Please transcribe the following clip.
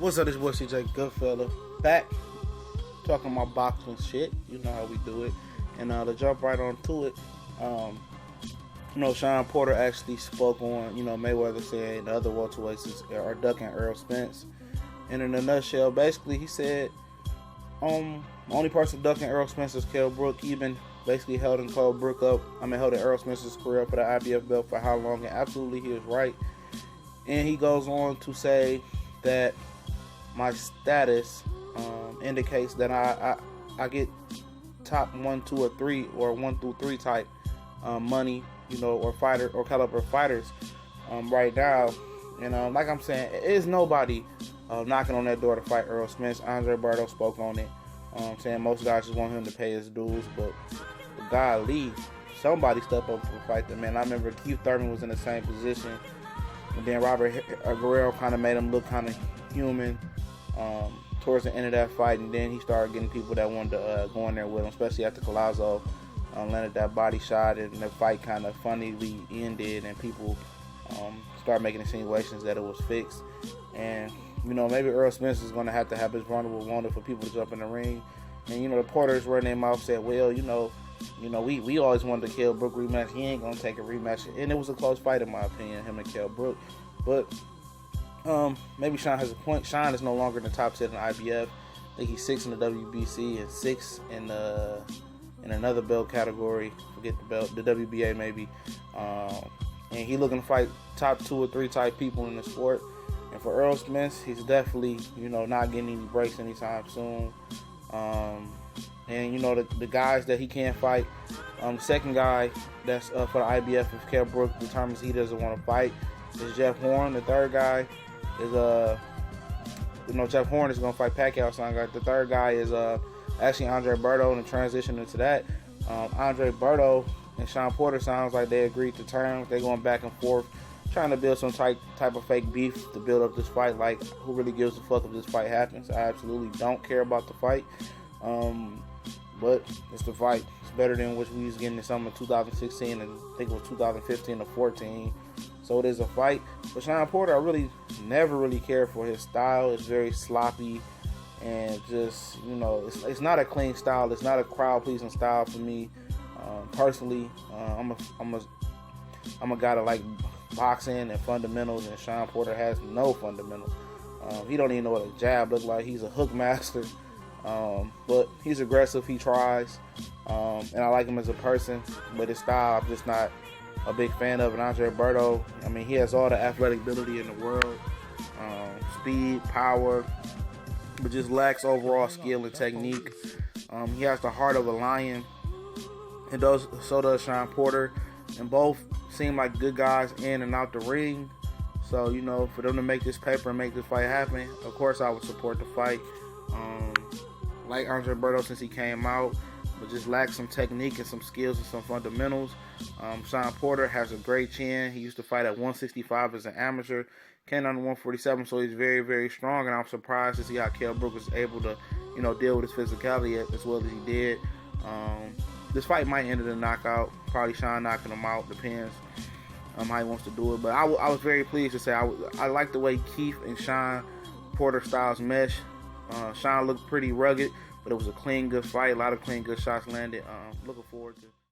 What's up, this boy CJ Goodfella back talking about boxing shit. You know how we do it. And to jump right onto it, Shawn Porter actually spoke on, Mayweather saying the other welterweights are ducking Errol Spence. And in a nutshell, basically he said, the only person ducking Errol Spence is Kell Brook. He been basically holding Errol Spence's career for the IBF belt for how long? And absolutely he is right. And he goes on to say that my status indicates that I get top 1, 2, or 3 or 1 through 3 type money, or fighter or caliber fighters right now. And like I'm saying, there's nobody knocking on that door to fight Errol Spence. Berto spoke on it, saying most guys just want him to pay his dues, but golly, somebody step up and fight the man. I remember Keith Thurman was in the same position, and then Robert Guerrero kind of made him look kind of human towards the end of that fight, and then he started getting people that wanted to go in there with him, especially after Collazo landed that body shot, and the fight kind of funnily ended, and people started making insinuations that it was fixed. And maybe Errol Spence is going to have his vulnerable moment for people to jump in the ring. And the Porters were in their mouth said, well, we always wanted the Kell Brook rematch. He ain't going to take a rematch. And it was a close fight in my opinion, him and Kell Brook. But maybe Shawn has a point. Shawn is no longer in the top 10 in the IBF. I think he's 6 in the WBC and 6 in another belt category. Forget the belt, the WBA maybe. And he's looking to fight top 2 or 3 type people in the sport. And for Errol Spence, he's definitely, not getting any breaks anytime soon. And the guys that he can't fight, the second guy that's for the IBF, if Kell Brook determines he doesn't want to fight, is Jeff Horn. The third guy is Jeff Horn is gonna fight Pacquiao. The third guy is actually Berto. And the transition into that, Berto and Shawn Porter sounds like they agreed to terms. They're going back and forth, trying to build some type of fake beef to build up this fight. Like, who really gives a fuck if this fight happens? I absolutely don't care about the fight. But it's the fight. It's better than what we was getting in summer 2016, and I think it was 2015 or 14. So it is a fight. But Shawn Porter, I really never really cared for his style. It's very sloppy, and just it's not a clean style. It's not a crowd pleasing style for me. Personally, I'm a guy that like boxing and fundamentals, and Shawn Porter has no fundamentals. He don't even know what a jab looks like. He's a hook master. But he's aggressive, he tries, and I like him as a person, but his style I'm just not a big fan of. And Berto, he has all the athletic ability in the world, speed, power, but just lacks overall skill and technique. He has the heart of a lion, and so does Shawn Porter, and both seem like good guys in and out the ring. So, for them to make this paper and make this fight happen, of course I would support the fight. Like Berto since he came out, but just lacks some technique and some skills and some fundamentals. Shawn Porter has a great chin. He used to fight at 165 as an amateur, came down to 147, so he's very, very strong. And I'm surprised to see how Kell Brook was able to, deal with his physicality as well as he did. This fight might end in a knockout. Probably Shawn knocking him out. Depends how he wants to do it. But I was very pleased to say I like the way Keith and Shawn Porter styles mesh. Shawn looked pretty rugged, but it was a clean, good fight. A lot of clean, good shots landed. Looking forward to